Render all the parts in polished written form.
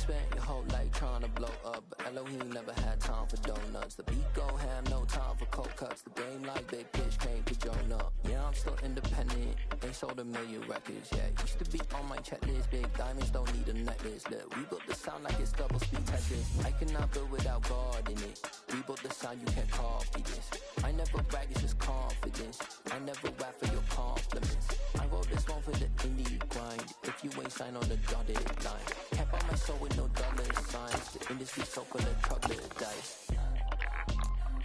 spent your whole life trying to blow up, but Elohim never had time for donuts. The beat go ham, no time for cold cuts. The game like big pitch came to Jonah. Yeah, I'm still independent, ain't sold a million records yet. Used to be on my checklist, big diamonds don't need a necklace. Look, we built the sound like it's double speed Tetris. I cannot build without God in it. We built the sound, you can't copy this. I never brag, it's just confidence. I never rap for your compliments. I wrote this one for the indie grind. If you ain't signed on the dotted line, can't buy my soul with no dollar signs. The industry's so full of troubled dice.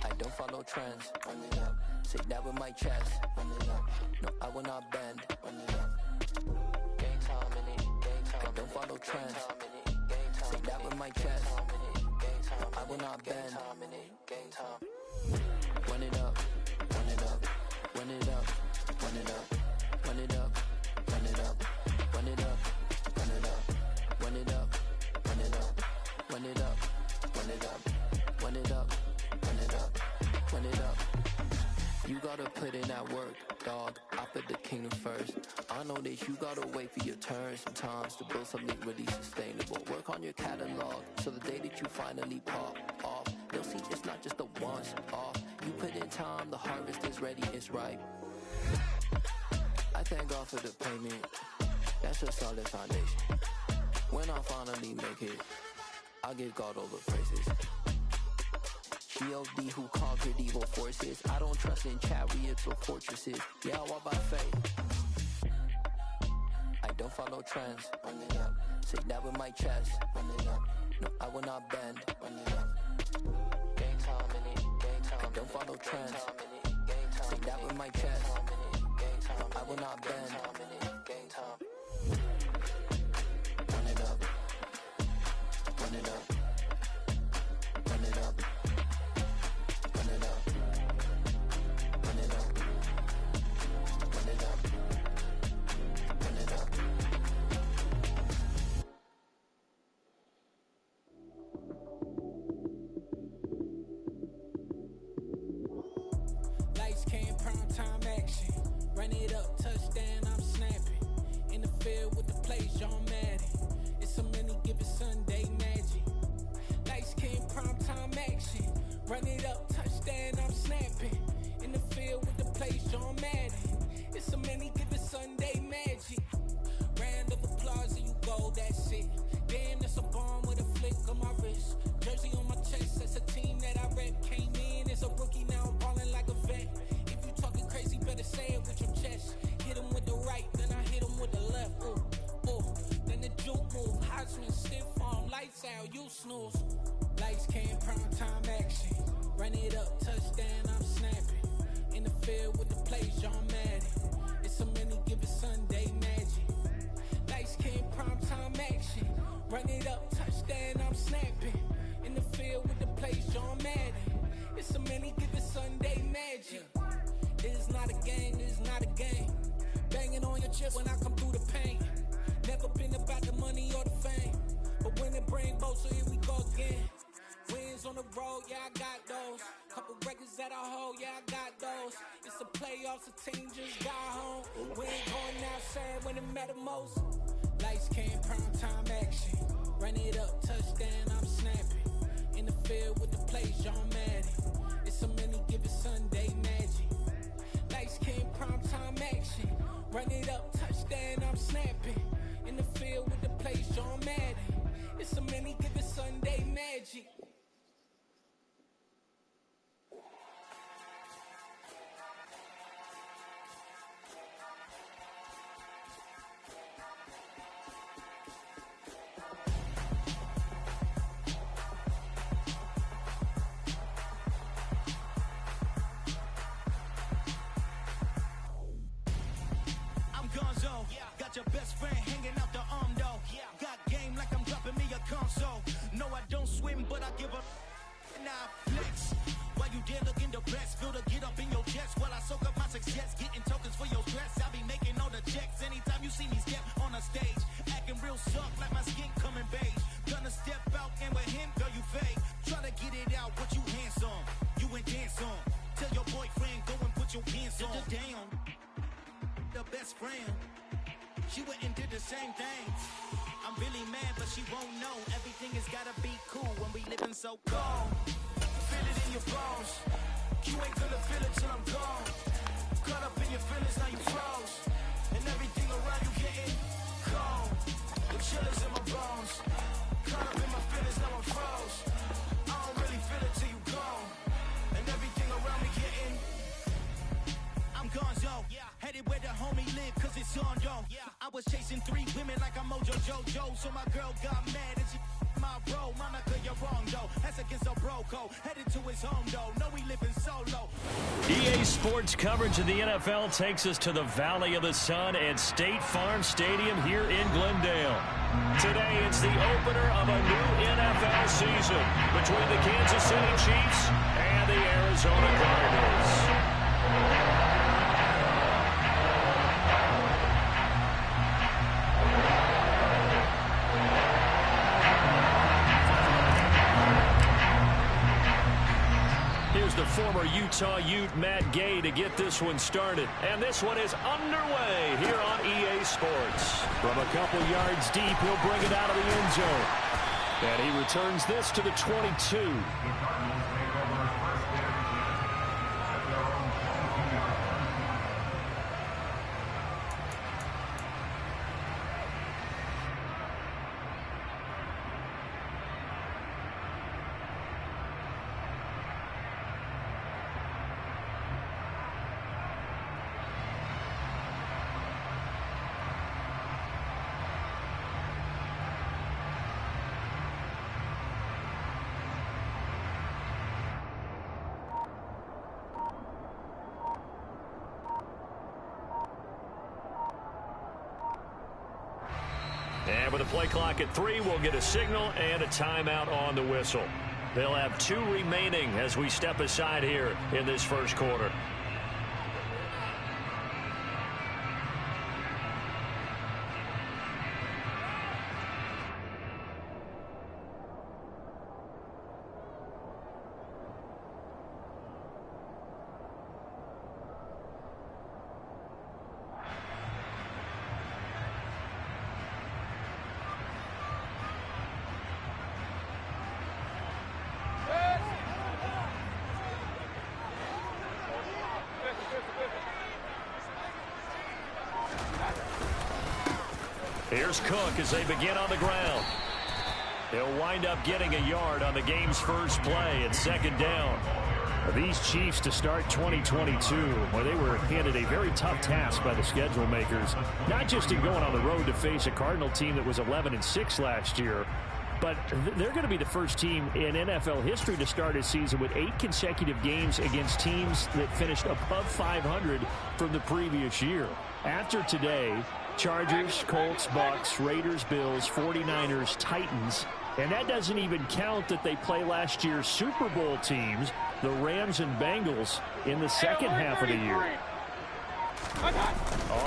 I don't follow trends. Run it up. Say that with my chest. Run it up. No, I will not bend. Run it up. Game time in it. Game time. I don't follow trends. Say that with my chest. No, I will not bend. Game time. Run it up. Run it up. Run it up. Run it up. Run it up. Run it up. Run it up. Run it up. Run it up. Run it up. Run it up. Run it up. Run it up. Run it up. Run it up. You gotta put in that work, dog. I put the kingdom first. I know that you gotta wait for your turn sometimes to build something really sustainable. Work on your catalog, so the day that you finally pop off, they'll see it's not just a once off. You put in time, the harvest is ready, it's ripe. I thank God for the payment. That's a solid foundation. When I finally make it, I'll give God all the praises. G.O.D. who conquered evil forces. I don't trust in chariots or fortresses. Yeah, I walk by faith. I don't follow trends. Run it up. Say that with my chest. Run it up. No, I will not bend. Run it up. Game time in it. Game time. I don't follow trends. Say that with my chest. No, I will not bend. Game time. Run it up. Run it up. Run it up. Run it up. Run it up. Run it up. Run it up. Lights came, prime time action. Run it up, touchdown, I'm snapping. In the field with the plays, John Madden. It's a many given Sunday magic. Lights came, prime time action. Run it up, touchdown, I'm snapping. In the field with the plays, John Madden. It's a many given Sunday magic. Round of applause and you go, that's it. Damn, that's a bomb with a flick on my wrist. Jersey on my chest, that's a team that I rep. Came in as a rookie, now I'm ballin' like a vet. If you talking crazy, better say it with your chest. Hit him with the right, then I hit him with the left. Ooh, ooh. Then the juke move, Heisman, stiff arm, lights out, you snooze. Lights came, prime time action. Run it up, touchdown, I'm snapping. In the field with the plays, John Madden. It's a many given Sunday magic. Lights came, prime time action. Run it up, touchdown, I'm snapping. In the field with the plays, John Madden. It's a many given Sunday magic. It is not a game, it is not a game. Banging on your chest when I come through the pain. Never been about the money or the fame, but when it bring both, so here we go again. Wins on the road, yeah, I got those. Couple records that I hold, yeah, I got those. It's the playoffs, the team just got home. We ain't going outside when it matter most. Lights came, prime time action. Run it up, touchdown, I'm snapping. In the field with the plays, John Madden. It's a many given Sunday magic. Lights came, prime time action. Run it up, touchdown, I'm snapping. In the field with the plays, John Madden. It's a many given Sunday magic. Got your best friend hanging out the arm though. Got game like I'm dropping me a console. No, I don't swim, but I give a nah flex. While you there looking the best, feel the get up in your chest while I soak up my success, getting tokens for your stress. I be making all the checks anytime you see me step on a stage, acting real soft like my skin coming beige. Gonna step out and with him, girl, you fake. Try to get it out, what you handsome, you ain't dance on. Tell your boyfriend go and put your pants on. Damn, the best friend. She went and did the same thing. I'm really mad, but she won't know. Everything has gotta be cool when we living so cold. Feel it in your bones. You ain't gonna feel it till I'm gone. Caught up in your feelings, now you froze. And everything around you getting cold. The chill is in my bones. Caught up in my feelings, now I'm froze. I don't really feel it till you gone. And everything around me getting, I'm gonzo. Headed where the homie live, cause it's on, yo. I was chasing 3 women like I'm Mojo Jojo. So my girl got mad and she my bro. Monica, you're wrong, though. That's against a bro code. Headed to his home, though. No, he living solo. EA Sports coverage of the NFL takes us to the Valley of the Sun at State Farm Stadium here in Glendale. Today, it's the opener of a new NFL season between the Kansas City Chiefs and the Arizona Cardinals. Here's the former Utah Ute Matt Gay to get this one started. And this one is underway here on EA Sports. From a couple yards deep, he'll bring it out of the end zone. And he returns this to the 22. And with the play clock at 3, we'll get a signal and a timeout on the whistle. They'll have 2 remaining as we step aside here in this first quarter. Here's Cook as they begin on the ground. He'll wind up getting a yard on the game's first play at second down. These Chiefs to start 2022, where they were handed a very tough task by the schedule makers, not just in going on the road to face a Cardinal team that was 11-6 last year, but they're going to be the first team in NFL history to start a season with 8 consecutive games against teams that finished above 500 from the previous year. After today, Chargers, Colts, Bucks, Raiders, Bills, 49ers, Titans. And that doesn't even count that they play last year's Super Bowl teams, the Rams and Bengals, in the second half of the year.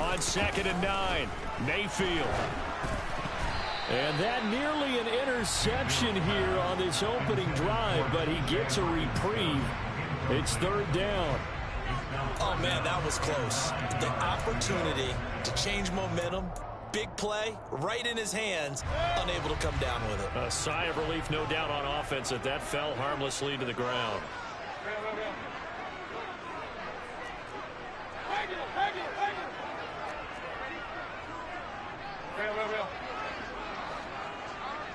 On 2nd and 9, Mayfield. And that nearly an interception here on this opening drive, but he gets a reprieve. It's 3rd down. Oh, man, that was close. The opportunity to change momentum, big play, right in his hands, unable to come down with it. A sigh of relief, no doubt, on offense that that fell harmlessly to the ground.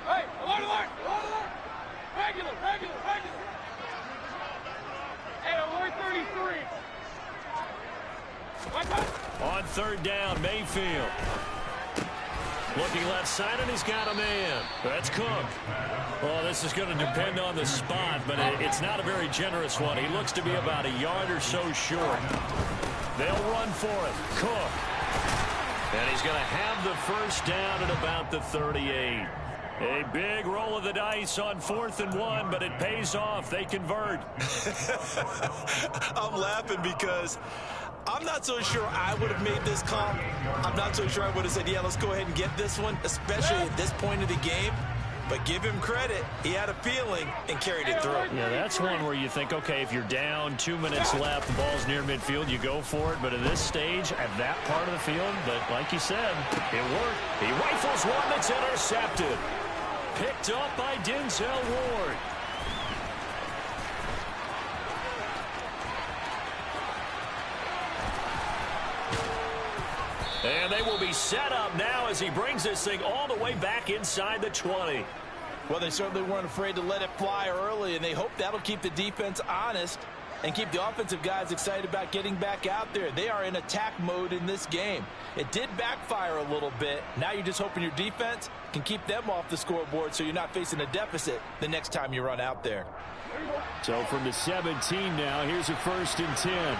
Hey, alert! Regular. Hey, alert 33. On 3rd down, Mayfield. Looking left side, and he's got a man. That's Cook. Well, this is going to depend on the spot, but it's not a very generous one. He looks to be about a yard or so short. They'll run for it. Cook. And he's going to have the first down at about the 38. A big roll of the dice on 4th and 1, but it pays off. They convert. I'm laughing because I'm not so sure I would have made this call. I'm not so sure I would have said, yeah, let's go ahead and get this one, especially at this point of the game. But give him credit. He had a feeling and carried it through. Yeah, that's one where you think, okay, if you're down, 2 minutes left, the ball's near midfield, you go for it. But at this stage, at that part of the field, but like you said, it worked. He rifles one that's intercepted. Picked up by Denzel Ward. And they will be set up now as he brings this thing all the way back inside the 20. Well, they certainly weren't afraid to let it fly early, and they hope that'll keep the defense honest and keep the offensive guys excited about getting back out there. They are in attack mode in this game. It did backfire a little bit. Now you're just hoping your defense can keep them off the scoreboard so you're not facing a deficit the next time you run out there. So from the 17 now, here's a 1st and 10.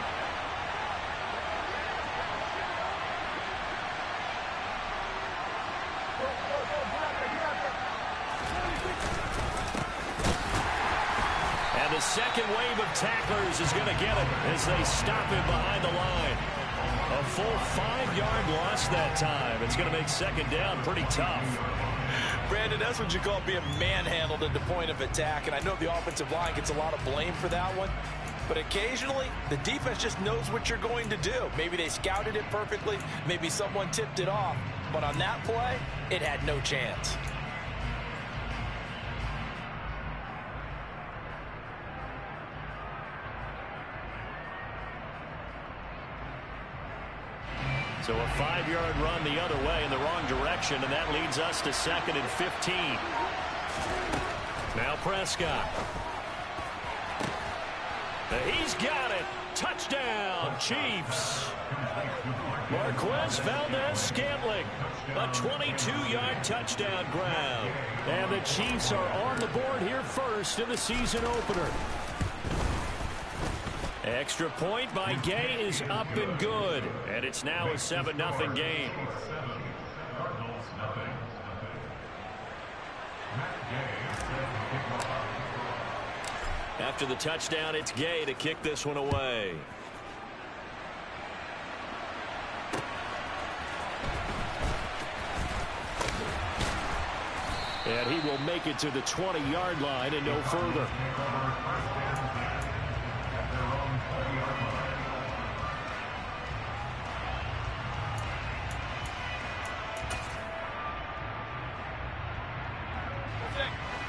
The second wave of tacklers is going to get him as they stop him behind the line. A full 5-yard loss that time. It's going to make 2nd down pretty tough. Brandon, that's what you call being manhandled at the point of attack. And I know the offensive line gets a lot of blame for that one. But occasionally, the defense just knows what you're going to do. Maybe they scouted it perfectly. Maybe someone tipped it off. But on that play, it had no chance. So a 5-yard run the other way in the wrong direction, and that leads us to 2nd and 15. Now Prescott. He's got it. Touchdown, Chiefs. Marquez Valdez-Scantling. A 22-yard touchdown grab. And the Chiefs are on the board here first in the season opener. Extra point by Gay is up and good. And it's now a 7-0 game. After the touchdown, it's Gay to kick this one away. And he will make it to the 20-yard line and no further.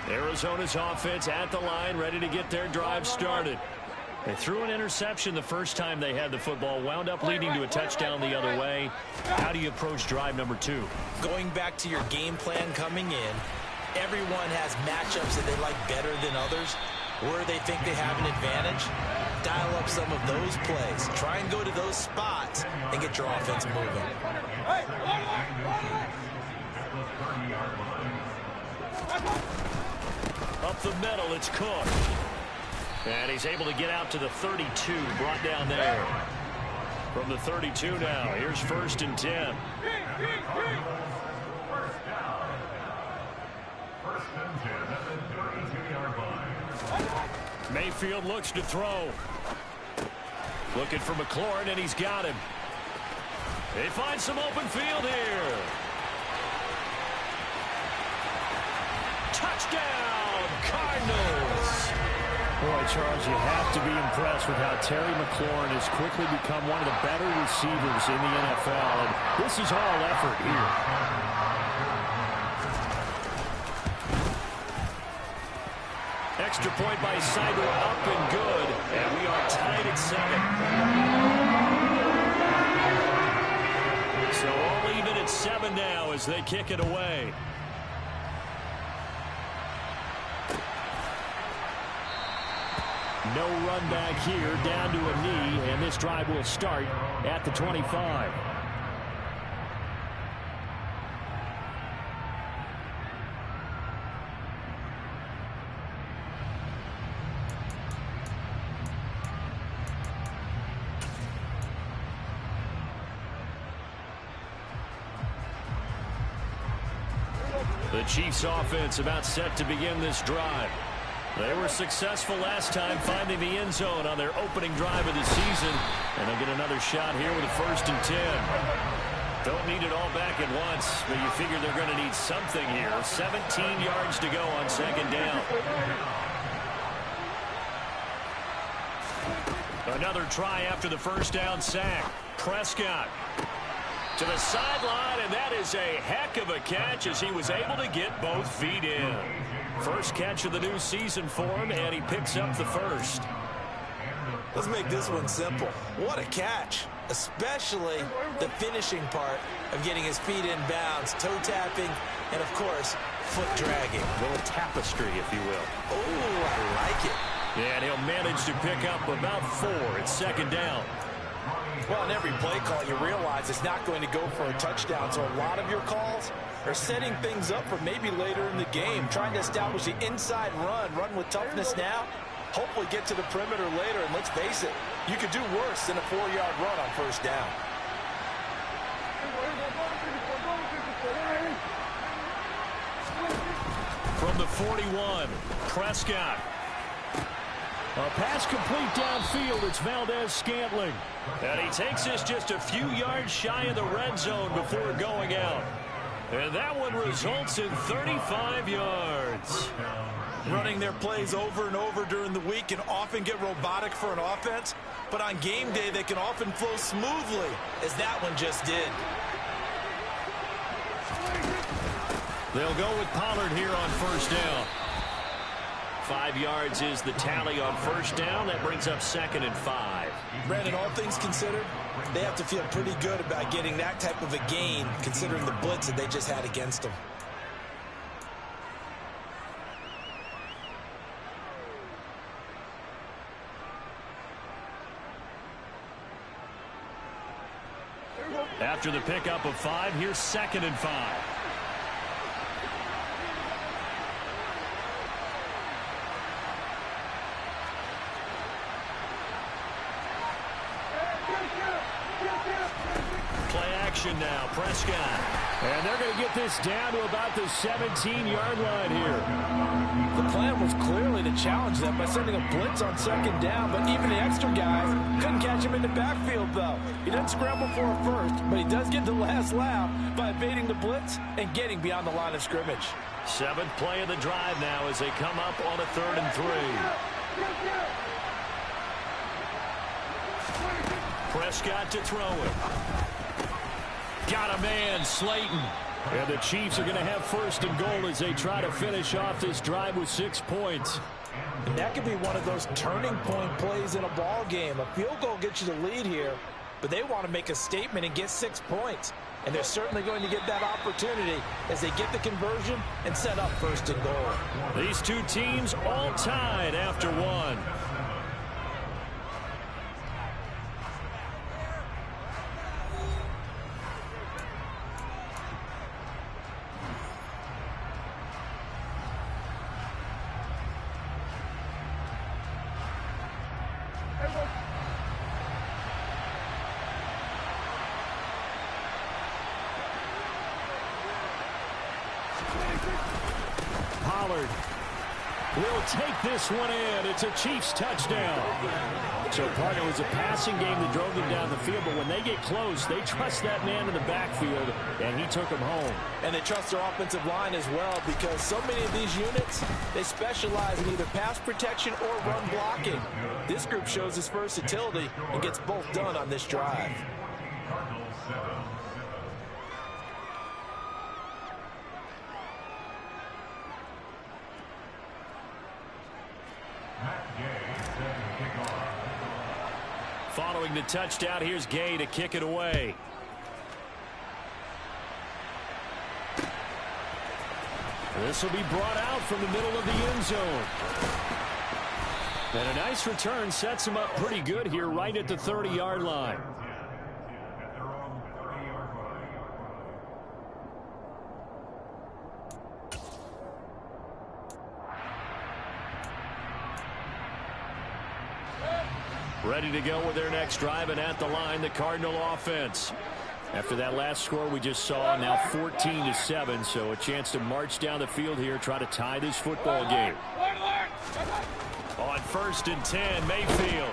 Arizona's offense at the line, ready to get their drive started. They threw an interception the first time they had the football, wound up leading to a touchdown the other way. How do you approach drive number 2? Going back to your game plan coming in, everyone has matchups that they like better than others. Where they think they have an advantage, dial up some of those plays. Try and go to those spots and get your offense moving. Up the middle, it's Cook. And he's able to get out to the 32, brought down there. From the 32 now, here's 1st and 10. Mayfield looks to throw. Looking for McLaurin, and he's got him. They find some open field here. Touchdown, Cardinals. Boy, Charles, you have to be impressed with how Terry McLaurin has quickly become one of the better receivers in the NFL. And this is all effort here. Extra point by Seidel, up and good. And we are tied at 7. So all even at 7 now as they kick it away. No run back here, down to a knee, and this drive will start at the 25. The Chiefs offense about set to begin this drive. They were successful last time finding the end zone on their opening drive of the season. And they'll get another shot here with a 1st and 10. Don't need it all back at once, but you figure they're going to need something here. 17 yards to go on second down. Another try after the first down sack. Prescott to the sideline, and that is a heck of a catch as he was able to get both feet in. First catch of the new season for him, and he picks up the first. Let's make this one simple. What a catch, especially the finishing part of getting his feet in bounds, toe tapping, and of course, foot dragging. A little tapestry, if you will. Oh, I like it. Yeah, and he'll manage to pick up about 4 at second down. Well, in every play call, you realize it's not going to go for a touchdown, so a lot of your calls are setting things up for maybe later in the game, trying to establish the inside run with toughness now, hopefully get to the perimeter later, and let's face it, you could do worse than a 4-yard run on first down. From the 41, Prescott. A pass complete downfield. It's Valdez-Scantling. And he takes this just a few yards shy of the red zone before going out. And that one results in 35 yards. Running their plays over and over during the week can often get robotic for an offense, but on game day they can often flow smoothly, as that one just did. They'll go with Pollard here on first down. 5 yards is the tally on first down. That brings up 2nd and 5. Brandon, all things considered, they have to feel pretty good about getting that type of a gain, considering the blitz that they just had against them. After the pickup of 5, here's 2nd and 5. Play action now, Prescott. And they're going to get this down to about the 17-yard line here. The plan was clearly to challenge them by sending a blitz on second down, but even the extra guys couldn't catch him in the backfield, though. He doesn't scramble for a first, but he does get the last laugh by evading the blitz and getting beyond the line of scrimmage. 7th play of the drive now as they come up on a 3rd and 3. Prescott to throw it. Got a man, Slayton. And the Chiefs are going to have 1st and goal as they try to finish off this drive with 6 points. And that could be one of those turning point plays in a ball game. A field goal gets you the lead here, but they want to make a statement and get 6 points. And they're certainly going to get that opportunity as they get the conversion and set up 1st and goal. These two teams all tied after 1. Pollard will take this one in. It's a Chiefs touchdown. So, partner, it was a passing game that drove them down the field, but when they get close, they trust that man in the backfield, and he took them home. And they trust their offensive line as well, because so many of these units, they specialize in either pass protection or run blocking. This group shows its versatility and gets both done on this drive. Following the touchdown, here's Gay to kick it away. This will be brought out from the middle of the end zone. And a nice return sets him up pretty good here right at the 30-yard line. Ready to go with their next drive, and at the line, the Cardinal offense. After that last score we just saw, now 14-7, so a chance to march down the field here, try to tie this football game. On 1st and 10, Mayfield.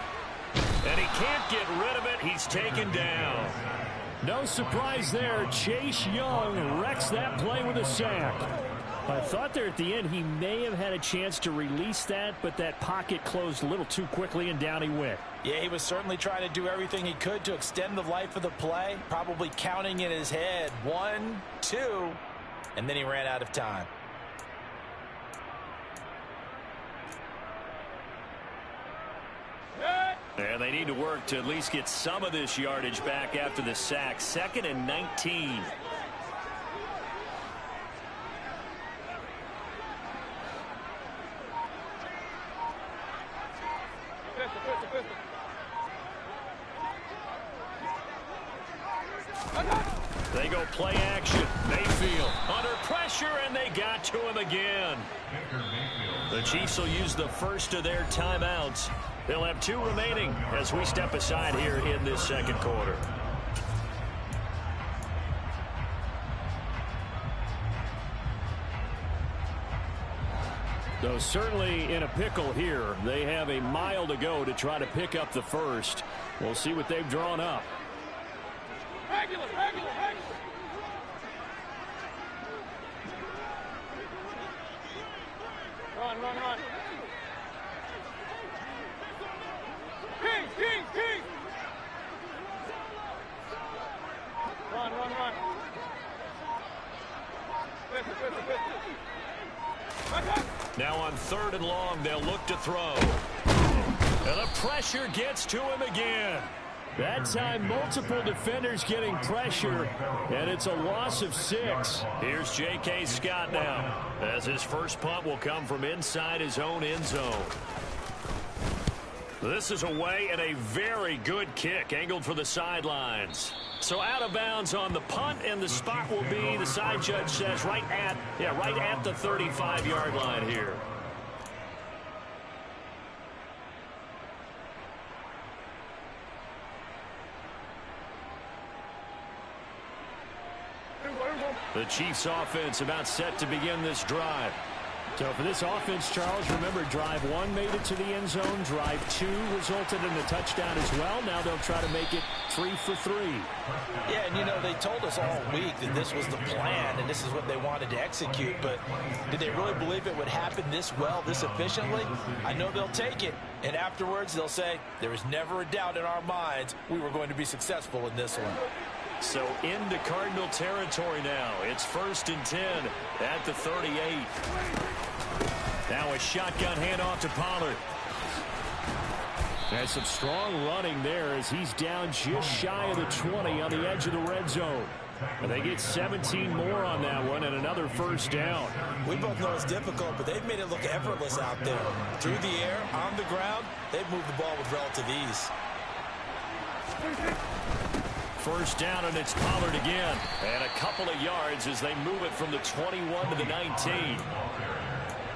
And he can't get rid of it. He's taken down. No surprise there. Chase Young wrecks that play with a sack. I thought there at the end he may have had a chance to release that, but that pocket closed a little too quickly, and down he went. Yeah, he was certainly trying to do everything he could to extend the life of the play, probably counting in his head 1, 2, and then he ran out of time. And they need to work to at least get some of this yardage back after the sack. 2nd and 19. They go play action. Mayfield under pressure, and they got to him again. The Chiefs will use the first of their timeouts. They'll have 2 remaining as we step aside here in this second quarter. Though certainly in a pickle here. They have a mile to go to try to pick up the first. We'll see what they've drawn up. Regular. Run. King. Run. Now on 3rd and long, they'll look to throw. And the pressure gets to him again. That time, multiple defenders getting pressure, and it's a loss of 6. Here's J.K. Scott now, as his first punt will come from inside his own end zone. This is away, and a very good kick angled for the sidelines. So out of bounds on the punt, and the spot will be, the side judge says, right at the 35-yard line here. The Chiefs offense about set to begin this drive. So for this offense, Charles, remember drive 1 made it to the end zone. Drive 2 resulted in a touchdown as well. Now they'll try to make it 3 for 3. Yeah, and you know, they told us all week that this was the plan and this is what they wanted to execute. But did they really believe it would happen this well, this efficiently? I know they'll take it. And afterwards, they'll say, there was never a doubt in our minds we were going to be successful in this one. So into Cardinal territory now. It's 1st and 10 at the 38. Now a shotgun handoff to Pollard. There's some strong running there as he's down just shy of the 20 on the edge of the red zone. And they get 17 more on that one and another first down. We both know it's difficult, but they've made it look effortless out there. Through the air, on the ground, they've moved the ball with relative ease. First down, and it's Pollard again. And a couple of yards as they move it from the 21 to the 19.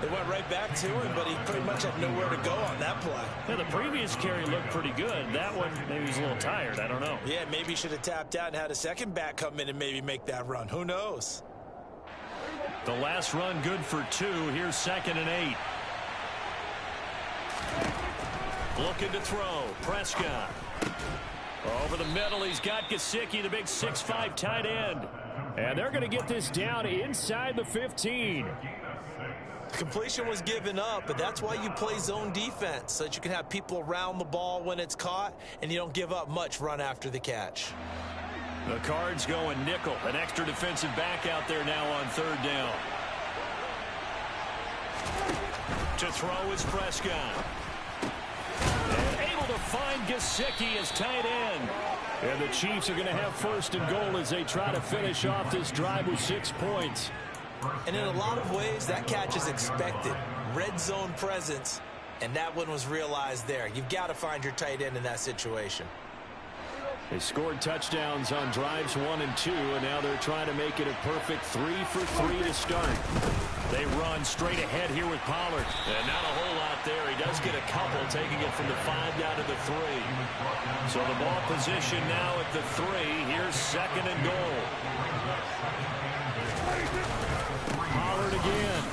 They went right back to him, but he pretty much had nowhere to go on that play. Yeah, the previous carry looked pretty good. That one, maybe he's a little tired. I don't know. Yeah, maybe he should have tapped out and had a second back come in and maybe make that run. Who knows? The last run good for 2. Here's 2nd and 8. Looking to throw. Prescott. Over the middle, he's got Gesicki, the big 6'5" tight end. And they're going to get this down inside the 15. Completion was given up, but that's why you play zone defense, so that you can have people around the ball when it's caught, and you don't give up much run after the catch. The Cards going nickel. An extra defensive back out there now on 3rd down. To throw is Prescott. To find Gesicki as tight end. And the Chiefs are going to have 1st and goal as they try to finish off this drive with 6 points. And in a lot of ways, that catch is expected. Red zone presence, and that one was realized there. You've got to find your tight end in that situation. They scored touchdowns on drives 1 and 2, and now they're trying to make it a perfect 3 for 3 to start. They run straight ahead here with Pollard. And not a whole lot there. He does get a couple, taking it from the 5 down to the 3. So the ball position now at the 3. Here's 2nd and goal. Pollard again.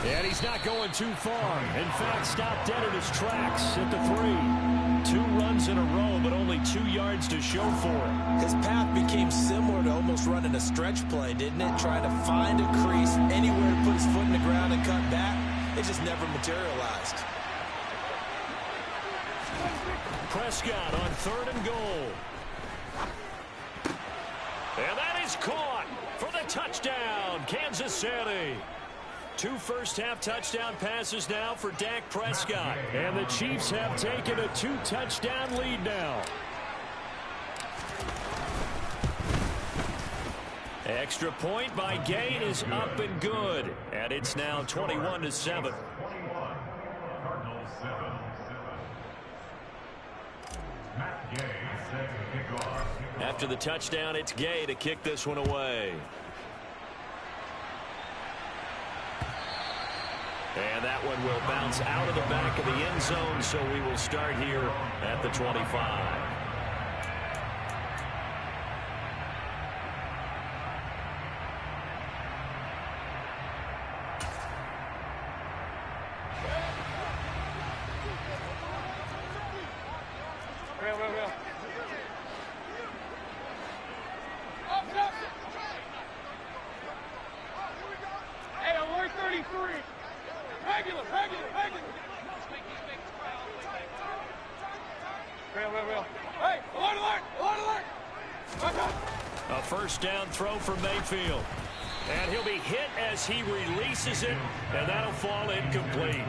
And he's not going too far. In fact, stopped dead in his tracks at the 3. 2 runs in a row, but only 2 yards to show for it. His path became similar to almost running a stretch play, didn't it? Trying to find a crease, anywhere to put his foot in the ground and cut back. It just never materialized. Prescott on 3rd and goal. And that is caught for the touchdown, Kansas City. 2 first-half touchdown passes now for Dak Prescott. And the Chiefs have taken a 2-touchdown lead now. Extra point by Gay is up and good. And it's now 21-7. After the touchdown, it's Gay to kick this one away. And that one will bounce out of the back of the end zone, so we will start here at the 25. A first down throw for Mayfield. And he'll be hit as he releases it, and that'll fall incomplete.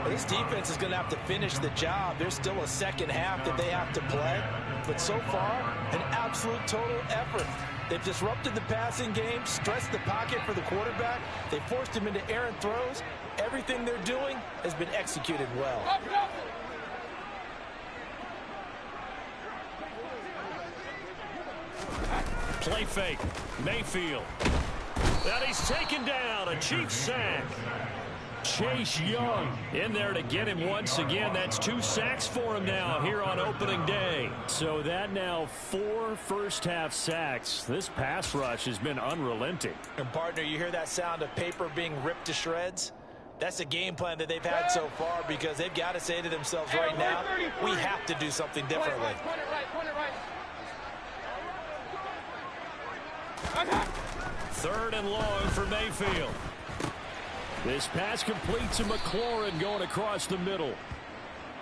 This defense is going to have to finish the job. There's still a second half that they have to play. But so far, an absolute total effort. They've disrupted the passing game, stressed the pocket for the quarterback. They forced him into errant throws. Everything they're doing has been executed well. Play fake. Mayfield. And he's taken down. A Chiefs sack. Chase Young in there to get him once again. That's 2 sacks for him now here on opening day. So that now 4 first-half sacks. This pass rush has been unrelenting. And, partner, you hear that sound of paper being ripped to shreds? That's a game plan that they've had so far because they've got to say to themselves right now, we have to do something differently. Third and long for Mayfield. This pass complete to McLaurin going across the middle.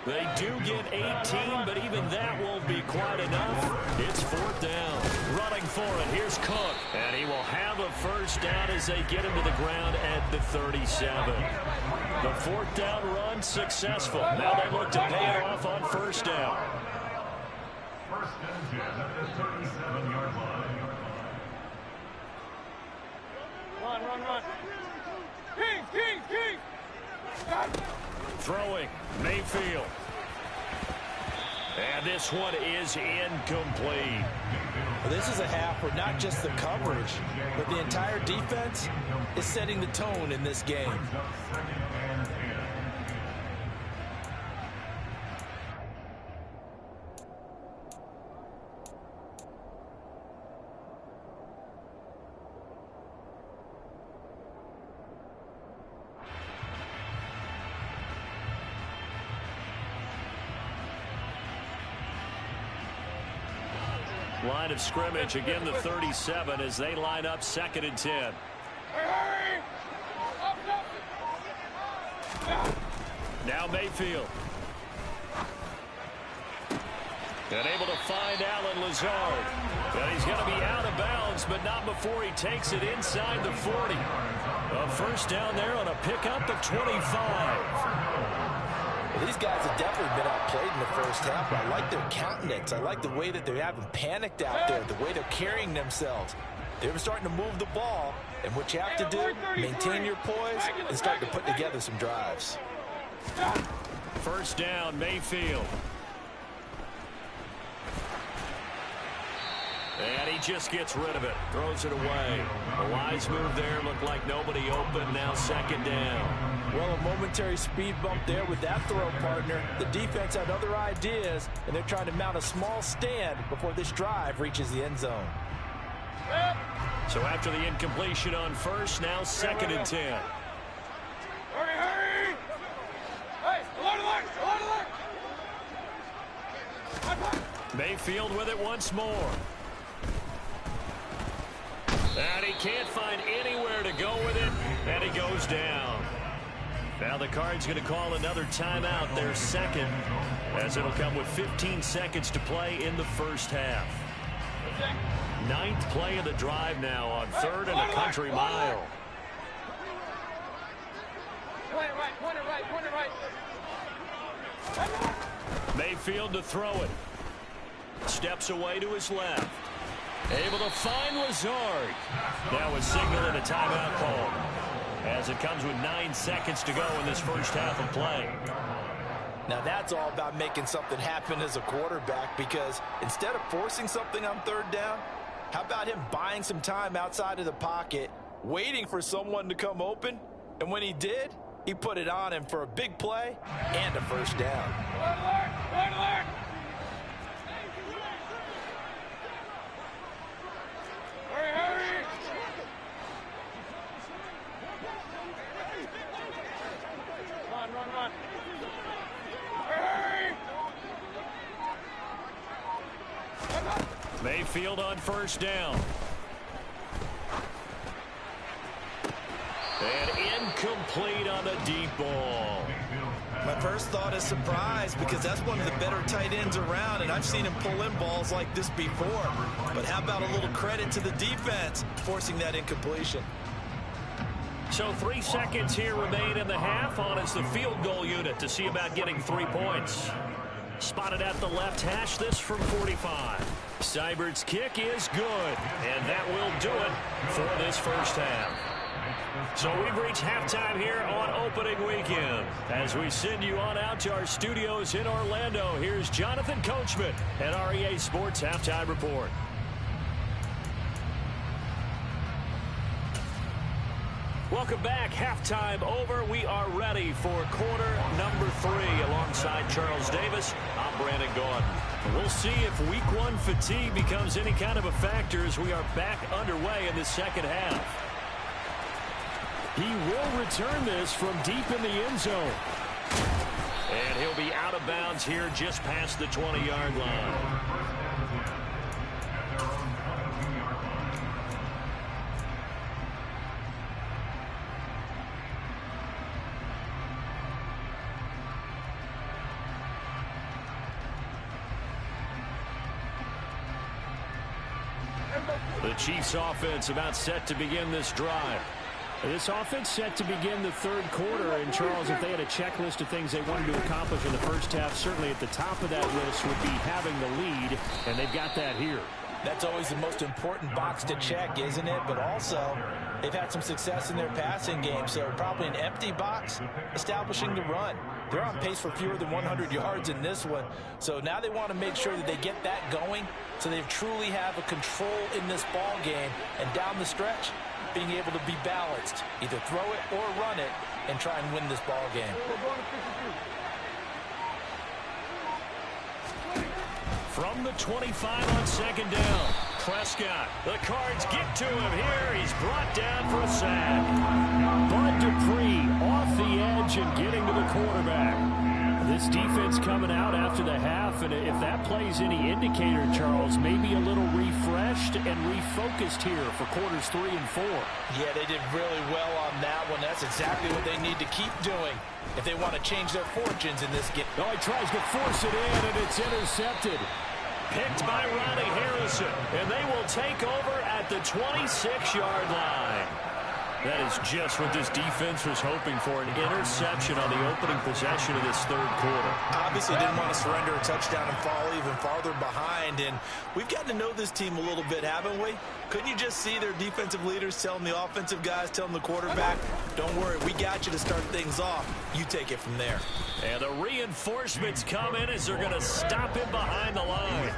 They do get 18, but even that won't be quite enough. It's 4th down. Running for it. Here's Cook. And he will have a first down as they get him to the ground at the 37. The 4th down run successful. Now they look to pay it off on first down. First and 10 at the 37-yard line. Run. King. Throwing, Mayfield. And this one is incomplete. Well, this is a half where not just the coverage, but the entire defense is setting the tone in this game. Line of scrimmage, again the 37 as they line up 2nd and 10. Now Mayfield. And able to find Allen Lazard. And he's going to be out of bounds, but not before he takes it inside the 40. A first down there on a pickup of 25. These guys have definitely been outplayed in the first half, but I like their countenance. I like the way that they haven't panicked out there, the way they're carrying themselves. They're starting to move the ball, and what you have to do, maintain your poise and start to put together some drives. First down, Mayfield. And he just gets rid of it, throws it away. A wise move there, looked like nobody open, now 2nd down. Well, a momentary speed bump there with that throw, partner. The defense had other ideas, and they're trying to mount a small stand before this drive reaches the end zone. So after the incompletion on first, now 2nd and 10. Mayfield with it once more. And he can't find anywhere to go with it, and he goes down. Now the Cards going to call another timeout, their second, as it'll come with 15 seconds to play in the first half. Ninth play of the drive now on 3rd and a country mile. Mayfield to throw it. Steps away to his left. Able to find Lazard. Now a signal and a timeout call, as it comes with 9 seconds to go in this first half of play. Now that's all about making something happen as a quarterback, because instead of forcing something on 3rd down, how about him buying some time outside of the pocket, waiting for someone to come open, and when he did, he put it on him for a big play and a first down. Mayfield on first down. And incomplete on the deep ball. My first thought is surprise, because that's one of the better tight ends around, and I've seen him pull in balls like this before. But how about a little credit to the defense forcing that incompletion? So 3 seconds here remain in the half. On is the field goal unit to see about getting 3 points. Spotted at the left hash, this from 45. Seibert's kick is good, and that will do it for this first half. So we've reached halftime here on opening weekend. As we send you on out to our studios in Orlando, here's Jonathan Coachman at REA Sports Halftime Report. Welcome back. Halftime over. We are ready for quarter number 3 alongside Charles Davis. I'm Brandon Gordon. We'll see if week 1 fatigue becomes any kind of a factor as we are back underway in the second half. He will return this from deep in the end zone. And he'll be out of bounds here just past the 20-yard line. The Chiefs offense about set to begin this drive. This offense set to begin the 3rd quarter. And, Charles, if they had a checklist of things they wanted to accomplish in the first half, certainly at the top of that list would be having the lead, and they've got that here. That's always the most important box to check, isn't it? But also, they've had some success in their passing game, so probably an empty box, establishing the run. They're on pace for fewer than 100 yards in this one, so now they want to make sure that they get that going so they truly have a control in this ball game, and down the stretch, being able to be balanced, either throw it or run it, and try and win this ball game. From the 25 on 2nd down, Prescott. The Cards get to him here. He's brought down for a sack. Bud Dupree off the edge and getting to the quarterback. This defense coming out after the half, and if that plays any indicator, Charles, maybe a little refreshed and refocused here for quarters 3 and 4. Yeah, they did really well on that one. That's exactly what they need to keep doing if they want to change their fortunes in this game. Oh, he tries to force it in, and it's intercepted. Picked by Ronnie Harrison, and they will take over at the 26-yard line. That is just what this defense was hoping for, an interception on the opening possession of this 3rd quarter. Obviously didn't want to surrender a touchdown and fall even farther behind, and we've gotten to know this team a little bit, haven't we? Couldn't you just see their defensive leaders telling the offensive guys, telling the quarterback, don't worry, we got you to start things off. You take it from there. And the reinforcements come in as they're going to stop him behind the line.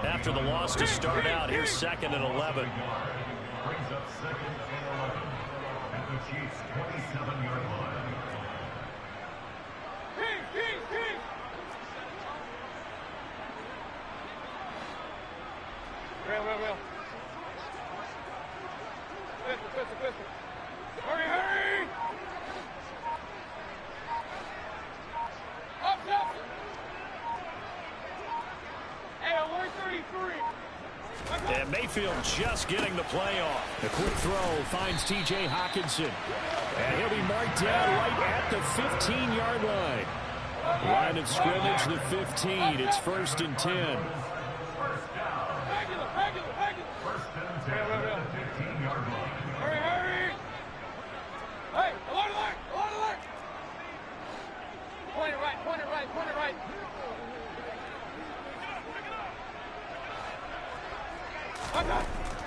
After the loss to start out, here's 2nd and 11. Brings up 2nd and 11 at the Chiefs' 27-yard line. Real. Pistol. Hurry! Up! Hey, And Mayfield just getting the play off. The quick throw finds T.J. Hockenson. And he'll be marked down right at the 15-yard line. Line of scrimmage, the 15. It's 1st and 10. First and 10 at the 15-yard line. Hurry! Hey, along the line! Point it right.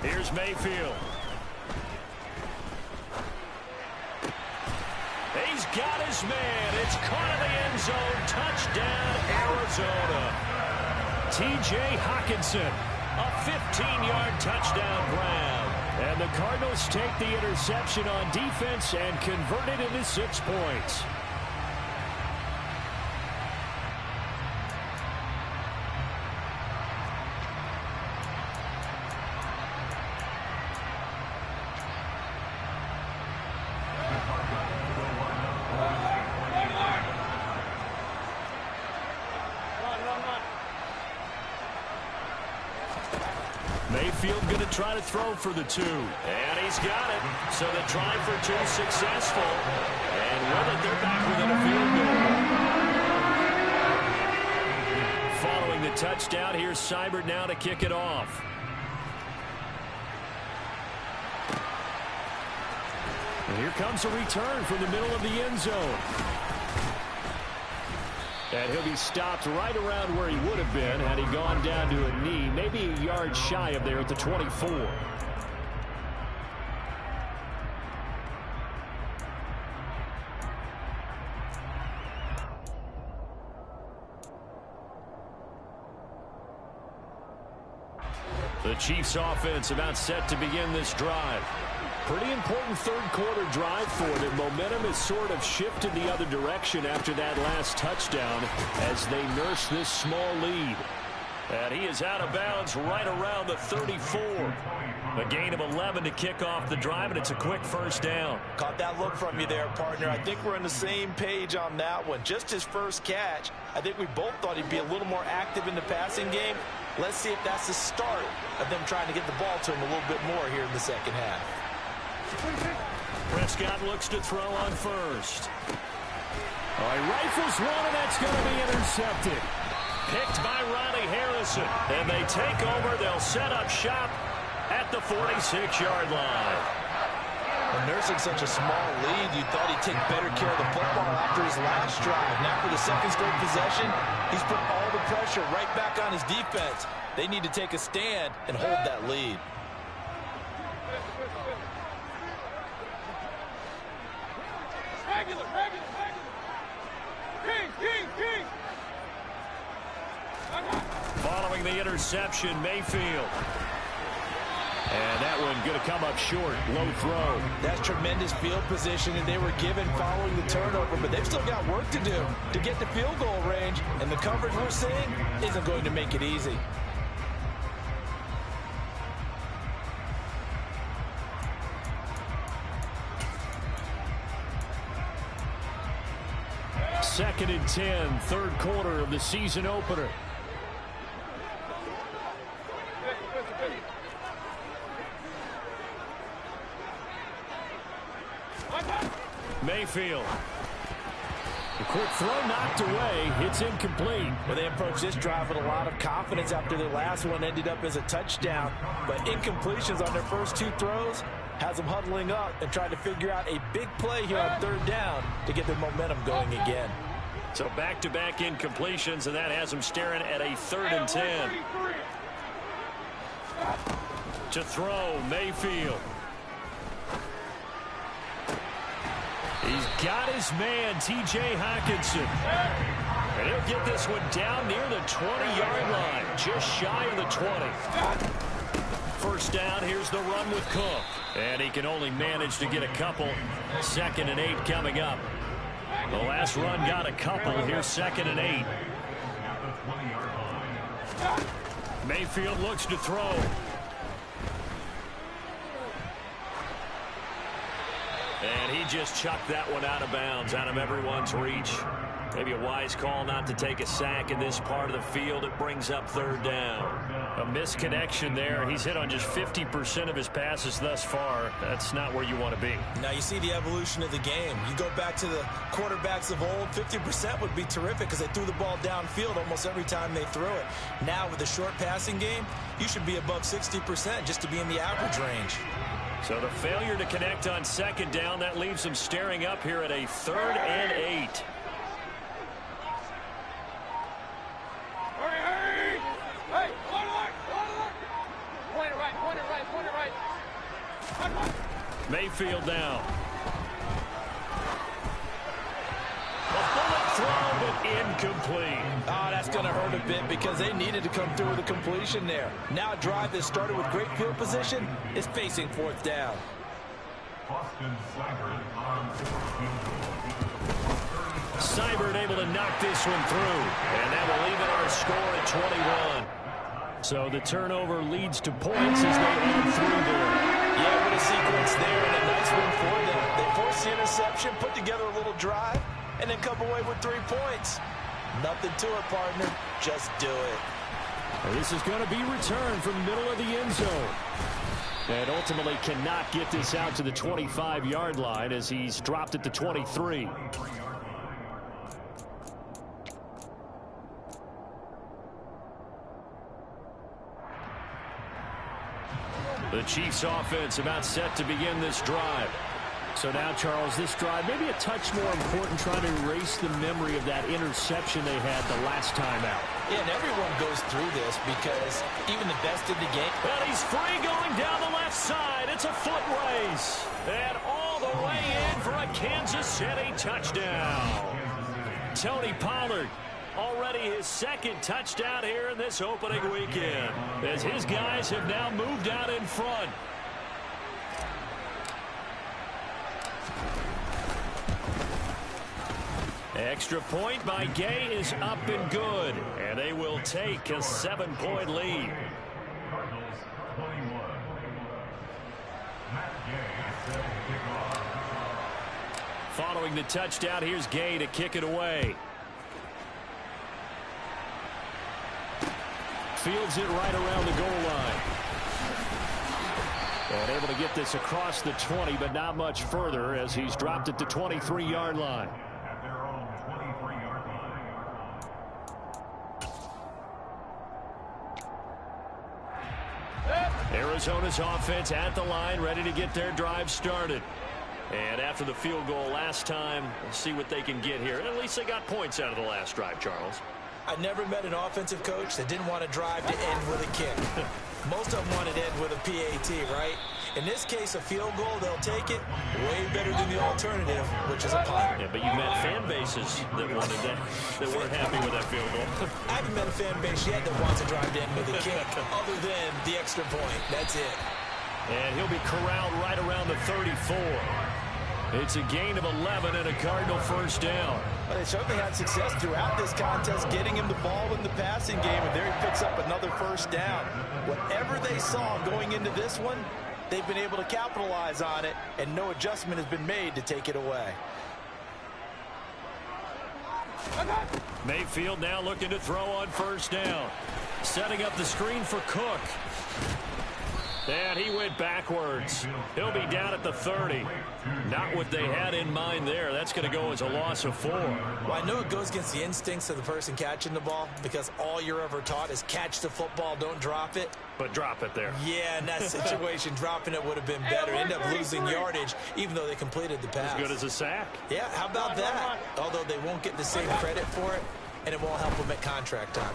Here's Mayfield. He's got his man. It's caught in the end zone. Touchdown, Arizona. T.J. Hockenson, a 15-yard touchdown grab. And the Cardinals take the interception on defense and convert it into 6 points. Mayfield going to try to throw for the 2. And he's got it. So the try for 2 successful. And with it, they're back within a field goal. Following the touchdown, here's Seibert now to kick it off. And here comes a return from the middle of the end zone. And he'll be stopped right around where he would have been had he gone down to a knee, maybe a yard shy of there at the 24. The Chiefs offense about set to begin this drive. Pretty important third-quarter drive for them. Momentum has sort of shifted the other direction after that last touchdown as they nurse this small lead. And he is out of bounds right around the 34. A gain of 11 to kick off the drive, and it's a quick first down. Caught that look from you there, partner. I think we're on the same page on that one. Just his first catch. I think we both thought he'd be a little more active in the passing game. Let's see if that's the start of them trying to get the ball to him a little bit more here in the second half. Prescott looks to throw on first. Oh, he rifles one, and that's going to be intercepted. Picked by Ronnie Harrison. And they take over. They'll set up shop at the 46-yard line. When nursing such a small lead, you thought he'd take better care of the football after his last drive. Now for the second straight possession, he's put all the pressure right back on his defense. They need to take a stand and hold that lead. Following the interception, Mayfield. And that one going to come up short. Low throw. That's tremendous field position that they were given following the turnover, but they've still got work to do to get to field goal range, and the coverage we're seeing isn't going to make it easy. Second and 10, third quarter of the season opener. Mayfield. The quick throw knocked away. It's incomplete. Well, they approached this drive with a lot of confidence after their last one ended up as a touchdown. But incompletions on their first 2 throws has them huddling up and trying to figure out a big play here on third down to get their momentum going again. So back-to-back incompletions, and that has them staring at a 3rd and 10. To throw, Mayfield. He's got his man, T.J. Hockenson. And he'll get this one down near the 20-yard line, just shy of the 20. First down, here's the run with Cook. And he can only manage to get a couple. 2nd and 8 coming up. The last run got a couple. Here's 2nd and 8. Mayfield looks to throw. And he just chucked that one out of bounds, out of everyone's reach. Maybe a wise call not to take a sack in this part of the field. It brings up third down. A misconnection there. He's hit on just 50% of his passes thus far. That's not where you want to be. Now you see the evolution of the game. You go back to the quarterbacks of old, 50% would be terrific because they threw the ball downfield almost every time they threw it. Now with the short passing game, you should be above 60% just to be in the average range. So the failure to connect on second down, that leaves them staring up here at a 3rd and 8. Mayfield down. A bullet throw, but incomplete. Oh, that's going to hurt a bit because they needed to come through with a completion there. Now a drive that started with great field position is facing 4th down. Seibert able to knock this one through, and that will even our score at 21. So the turnover leads to points as they run through there. Yeah, what a sequence there, and a nice win for them. They forced the interception, put together a little drive, and then come away with 3 points. Nothing to it, partner. Just do it. And this is going to be returned from the middle of the end zone. And ultimately cannot get this out to the 25-yard line as he's dropped at the 23. The Chiefs offense about set to begin this drive. So now, Charles, this drive maybe a touch more important, trying to erase the memory of that interception they had the last time out. Yeah, and everyone goes through this because even the best in the game. Well, he's free going down the left side. It's a foot race. And all the way in for a Kansas City touchdown. Tony Pollard. Already his 2nd touchdown here in this opening weekend, as his guys have now moved out in front. Extra point by Gay is up and good, and they will take a 7-point lead. Following the touchdown, here's Gay to kick it away. Fields it right around the goal line. And able to get this across the 20, but not much further as he's dropped at the 23-yard line. At their own 23-yard line. Arizona's offense at the line, ready to get their drive started. And after the field goal last time, we'll see what they can get here. At least they got points out of the last drive, Charles. I never met an offensive coach that didn't want to drive to end with a kick. Most of them wanted to end with a PAT, right? In this case, a field goal, they'll take it. Way better than the alternative, which is a punt. Yeah, but you met fan bases that wanted that, that weren't happy with that field goal. I haven't met a fan base yet that wants to drive to end with a kick, other than the extra point. That's it. And he'll be corralled right around the 34. It's a gain of 11 and a Cardinal 1st down. Well, they certainly had success throughout this contest getting him the ball in the passing game, and there he picks up another 1st down. Whatever they saw going into this one, they've been able to capitalize on it, and no adjustment has been made to take it away. Mayfield now looking to throw on 1st down. Setting up the screen for Cook. And he went backwards. He'll be down at the 30. Not what they had in mind there. That's going to go as a loss of 4. Well, I know it goes against the instincts of the person catching the ball because all you're ever taught is catch the football, don't drop it. But drop it there. Yeah, in that situation, dropping it would have been better. End up losing yardage, even though they completed the pass. As good as a sack. Yeah, how about that? Although they won't get the same credit for it, and it won't help them at contract time.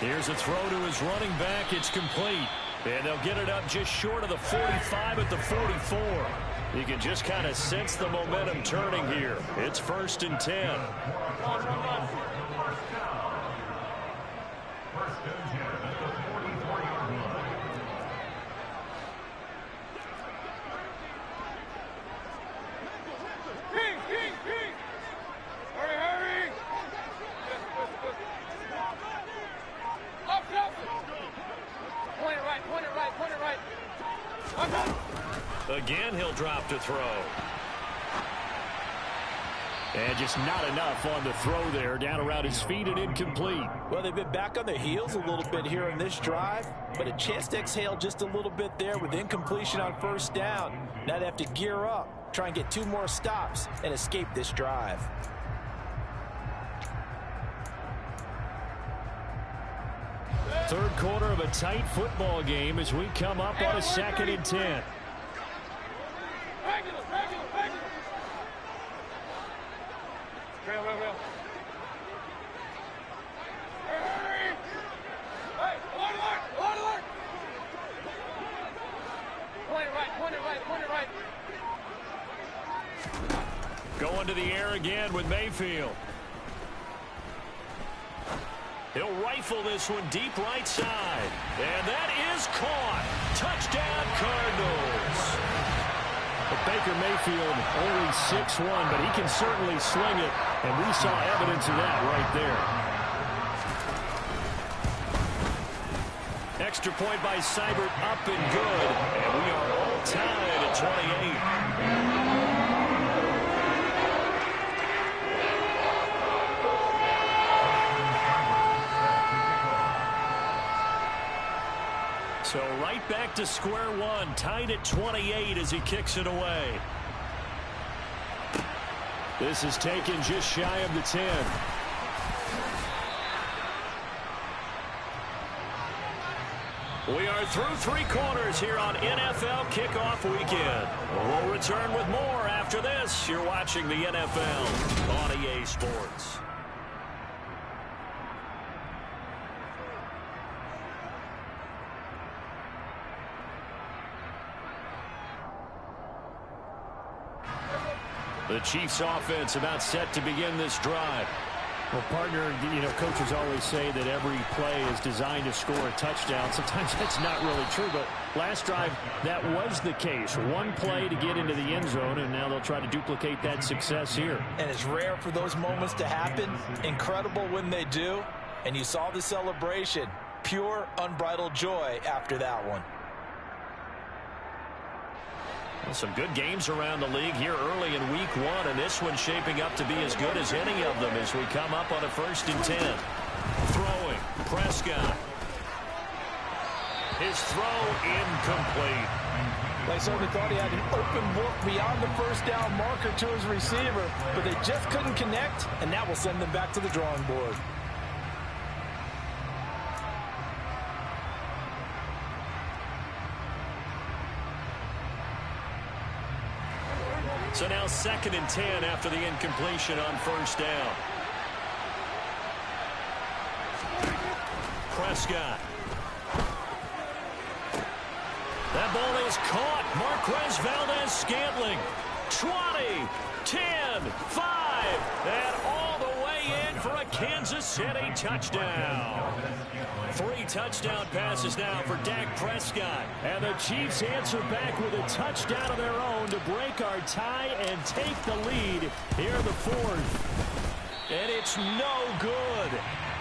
Here's a throw to his running back. It's complete. And they'll get it up just short of the 45 at the 44. You can just kind of sense the momentum turning here. It's 1st and 10. Again, he'll drop to throw. And just not enough on the throw there. Down around his feet and incomplete. Well, they've been back on their heels a little bit here in this drive, but a chance to exhale just a little bit there with incompletion on first down. Now they have to gear up, try and get 2 more stops, and escape this drive. Third quarter of a tight football game as we come up on a 2nd and 10. Going to the air again with Mayfield. He'll rifle this one deep right side. And that is caught. Touchdown, Cardinals. But Baker Mayfield only 6'1", but he can certainly sling it. And we saw evidence of that right there. Extra point by Seibert, up and good. And we are all tied at 28. So right back to square one, tied at 28 as he kicks it away. This is taken just shy of the 10. We are through 3 quarters here on NFL Kickoff Weekend. We'll return with more after this. You're watching the NFL on EA Sports. The Chiefs offense about set to begin this drive. Well, partner, coaches always say that every play is designed to score a touchdown. Sometimes that's not really true, but last drive, that was the case. One play to get into the end zone, and now they'll try to duplicate that success here. And it's rare for those moments to happen. Incredible when they do. And you saw the celebration. Pure, unbridled joy after that one. Well, some good games around the league here early in week 1, and this one's shaping up to be as good as any of them as we come up on a 1st and 10. Throwing, Prescott. His throw incomplete. They certainly thought he had an open book beyond the first down marker to his receiver, but they just couldn't connect, and that will send them back to the drawing board. So now 2nd and 10 after the incompletion on first down. Prescott. That ball is caught. Marquez Valdez-Scantling. 20, 10, 5, and all the way in for a Kansas City touchdown. 3 touchdown passes now for Dak Prescott. And the Chiefs answer back with a touchdown of their own to break our tie and take the lead here in the 4th. And it's no good.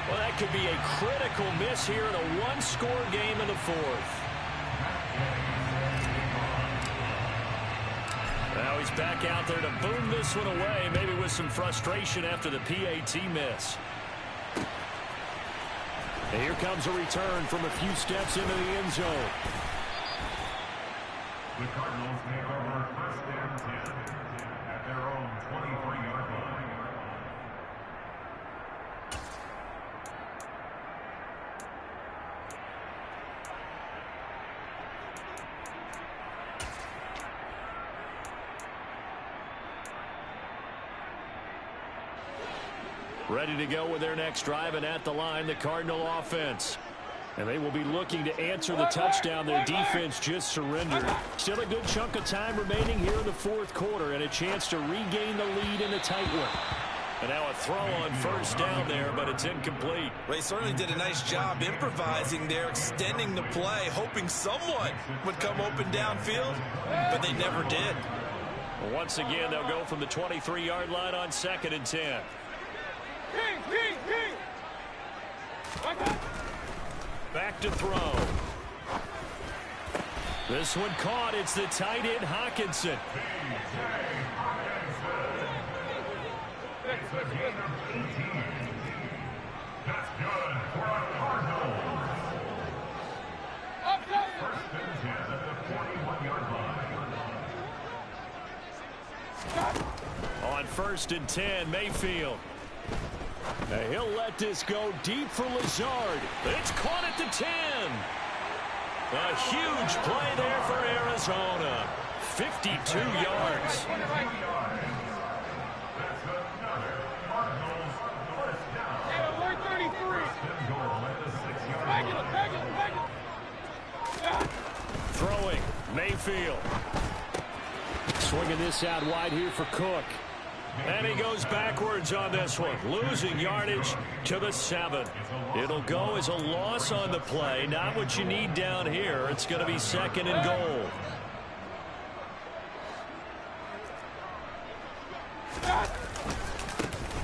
Well, that could be a critical miss here in a 1-score game in the 4th. Now he's back out there to boom this one away, maybe with some frustration after the PAT miss. And here comes a return from a few steps into the end zone. The Cardinals take over 1st and 10 at their own 23-yard line. Ready to go with their next drive, and at the line, the Cardinal offense. And they will be looking to answer the touchdown their defense just surrendered. Still a good chunk of time remaining here in the 4th quarter, and a chance to regain the lead in a tight one. And now a throw on first down there, but it's incomplete. They certainly did a nice job improvising there, extending the play, hoping someone would come open downfield, but they never did. Once again, they'll go from the 23-yard line on 2nd and 10. Back to throw. This one caught. It's the tight end, Hawkinson. That's a gain of 18. That's good for a Cardinals. First and 10 at the 41-yard line. On first and 10, Mayfield. Now he'll let this go deep for Lazard. It's caught at the 10. A huge play there for Arizona. 52 yards. That's another Cardinals first down. First and goal at the 6-yard line. Throwing, Mayfield. Swinging this out wide here for Cook. And he goes backwards on this one, losing yardage to the 7. It'll go as a loss on the play. Not what you need down here. It's going to be second and goal.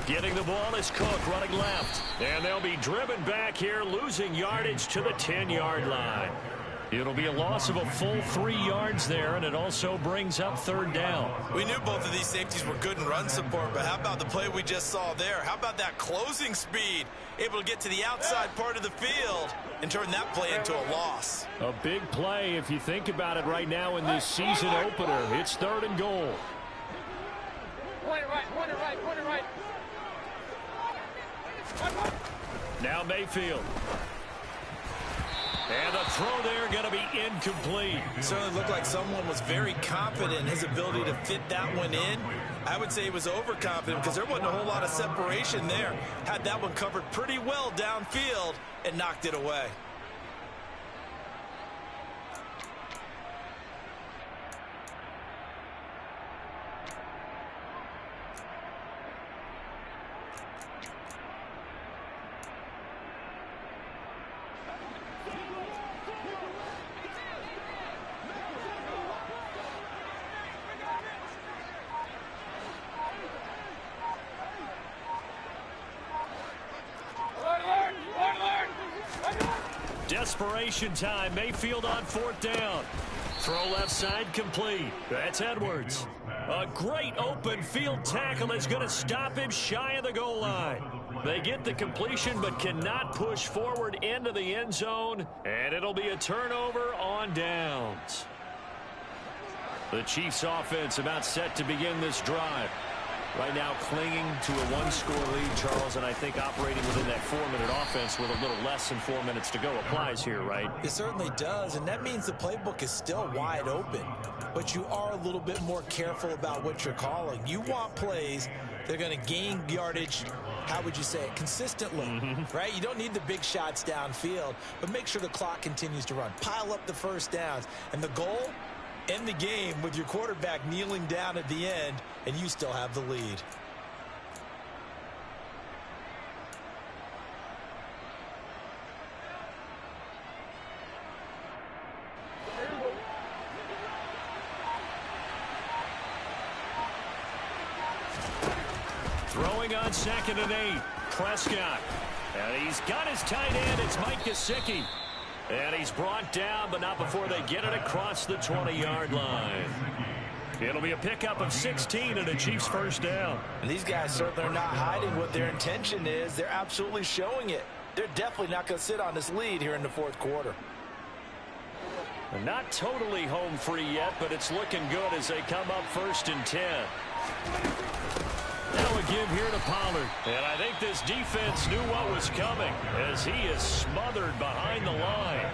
Getting the ball is Cook running left. And they'll be driven back here, losing yardage to the 10-yard line. It'll be a loss of a full 3 yards there, and it also brings up third down. We knew both of these safeties were good in run support, but how about the play we just saw there? How about that closing speed? Able to get to the outside part of the field and turn that play into a loss. A big play if you think about it right now in this season opener. It's third and goal. Point it right, point it right, point it right. Now Mayfield. And the throw there going to be incomplete. It certainly looked like someone was very confident in his ability to fit that one in. I would say he was overconfident because there wasn't a whole lot of separation there. Had that one covered pretty well downfield and knocked it away. Desperation time. Mayfield on fourth down. Throw left side complete. That's Edwards. A great open field tackle that's going to stop him shy of the goal line. They get the completion but cannot push forward into the end zone, and it'll be a turnover on downs. The Chiefs offense about set to begin this drive. Right now clinging to a one-score lead, Charles, and I think operating within that 4-minute offense with a little less than 4 minutes to go applies here, right? It certainly does, and that means the playbook is still wide open. But you are a little bit more careful about what you're calling. You want plays that are going to gain yardage, how would you say it, consistently, right? You don't need the big shots downfield, but make sure the clock continues to run. Pile up the first downs, and the goal? End the game with your quarterback kneeling down at the end, and you still have the lead. Throwing on 2nd and 8. Prescott. And he's got his tight end. It's Mike Gesicki. And he's brought down, but not before they get it across the 20-yard line. It'll be a pickup of 16 and a Chiefs first down. And these guys certainly are not hiding what their intention is. They're absolutely showing it. They're definitely not going to sit on this lead here in the fourth quarter. Not totally home free yet, but it's looking good as they come up 1st and 10. Now a give here to Pollard. And I think this defense knew what was coming as he is smothered behind the line.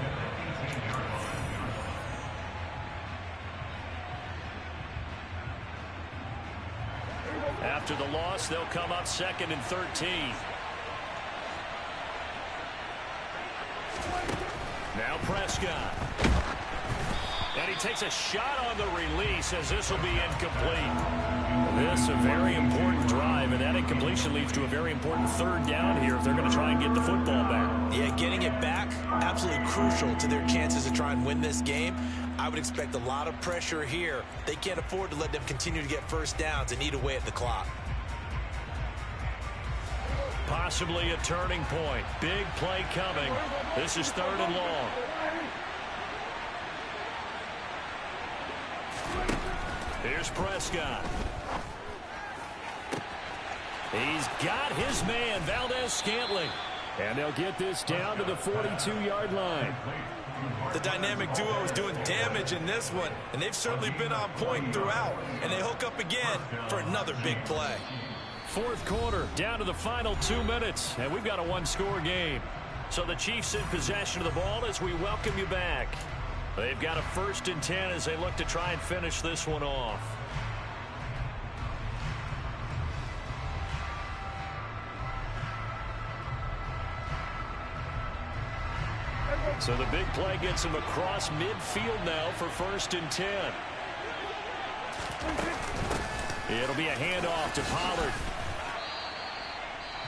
After the loss, they'll come up 2nd and 13. Now Prescott. And he takes a shot on the release as this will be incomplete. This a very important drive, and that incompletion leads to a very important third down here if they're going to try and get the football back. Yeah, getting it back, absolutely crucial to their chances to try and win this game. I would expect a lot of pressure here. They can't afford to let them continue to get first downs and eat away at the clock. Possibly a turning point. Big play coming. This is 3rd and long. Here's Prescott. He's got his man, Valdez-Scantling. And they'll get this down to the 42-yard line. The dynamic duo is doing damage in this one, and they've certainly been on point throughout. And they hook up again for another big play. Fourth quarter, down to the final 2 minutes, and we've got a one-score game. So the Chiefs in possession of the ball as we welcome you back. They've got a 1st and 10 as they look to try and finish this one off. So the big play gets him across midfield now for 1st and 10. It'll be a handoff to Pollard.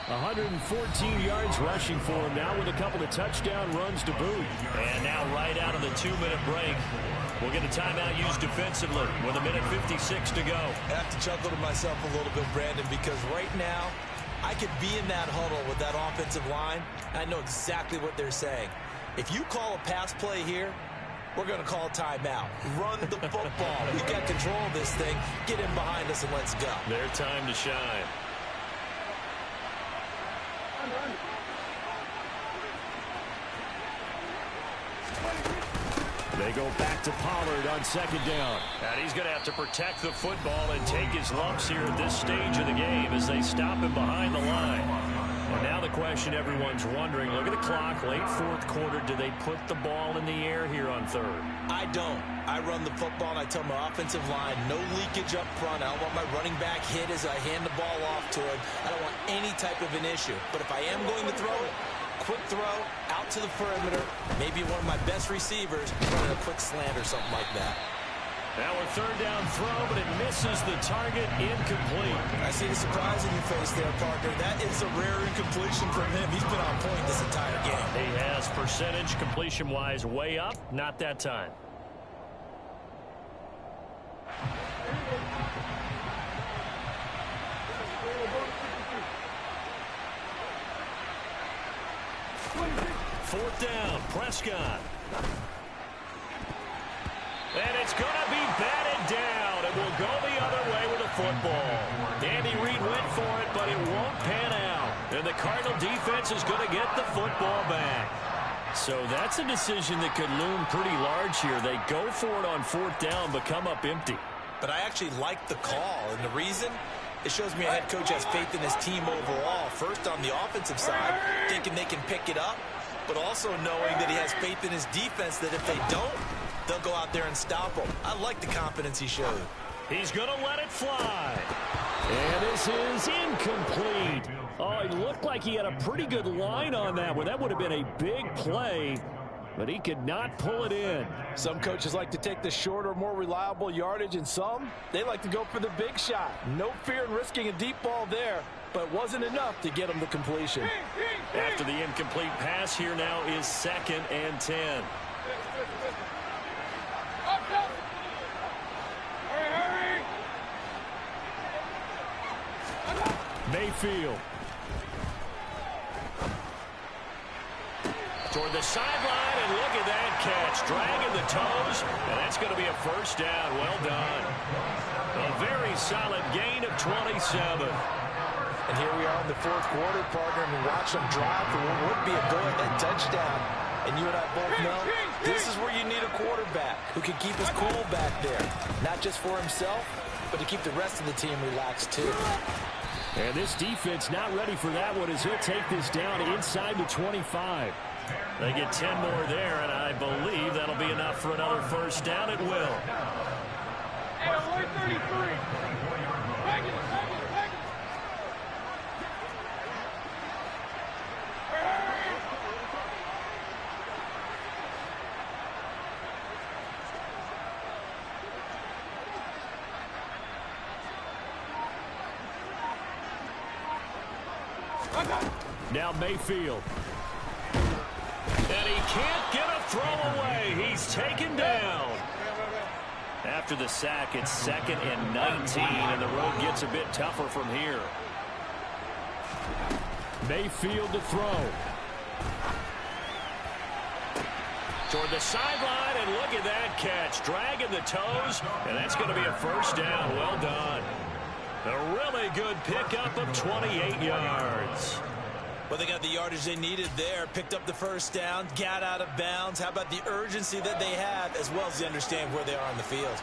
114 yards rushing for him now with a couple of touchdown runs to boot. And now right out of the 2-minute break, we'll get a timeout used defensively with 1:56 to go. I have to chuckle to myself a little bit, Brandon, because right now I could be in that huddle with that offensive line, and I know exactly what they're saying. If you call a pass play here, we're going to call a timeout. Run the football. We've got control of this thing. Get in behind us and let's go. Their time to shine. They go back to Pollard on 2nd down. And he's going to have to protect the football and take his lumps here at this stage of the game as they stop him behind the line. And now the question everyone's wondering, look at the clock, late 4th quarter, do they put the ball in the air here on 3rd? I don't. I run the football and I tell my offensive line, no leakage up front. I don't want my running back hit as I hand the ball off to him. I don't want any type of an issue. But if I am going to throw it, quick throw out to the perimeter, maybe one of my best receivers running a quick slant or something like that. Now a 3rd down throw, but it misses the target, incomplete. I see the surprise in your face there, partner. That is a rare incompletion from him. He's been on point this entire game. He has percentage completion-wise way up, not that time. Fourth down, Prescott. And it's going to be batted down. It will go the other way with the football. Andy Reid went for it, but it won't pan out. And the Cardinal defense is going to get the football back. So that's a decision that could loom pretty large here. They go for it on 4th down, but come up empty. But I actually like the call, and the reason? It shows me a head coach has faith in his team overall. First on the offensive side, thinking they can pick it up, but also knowing that he has faith in his defense that if they don't, they'll go out there and stop them. I like the confidence he showed. He's going to let it fly. And this is incomplete. Oh, it looked like he had a pretty good line on that one. That would have been a big play, but he could not pull it in. Some coaches like to take the shorter, more reliable yardage, and some, they like to go for the big shot. No fear in risking a deep ball there, but it wasn't enough to get him to completion. After the incomplete pass, here now is 2nd and 10. Mayfield. Toward the sideline, and look at that catch. Dragging the toes, and that's going to be a 1st down. Well done. A very solid gain of 27. And here we are in the 4th quarter, partner, and watch them drive for what would be a go-ahead touchdown. And you and I both know this is where you need a quarterback who can keep his cool back there. Not just for himself, but to keep the rest of the team relaxed too. And this defense not ready for that one as he'll take this down inside the 25. They get 10 more there, and I believe that'll be enough for another 1st down. It will. Now Mayfield. And he can't get a throw away. He's taken down. After the sack, it's 2nd and 19, and the road gets a bit tougher from here. Mayfield to throw. Toward the sideline, and look at that catch. Dragging the toes, and that's going to be a 1st down. Well done. A really good pickup of 28 yards. Well, they got the yardage they needed there, picked up the first down, got out of bounds. How about the urgency that they have, as well as they understand where they are on the field?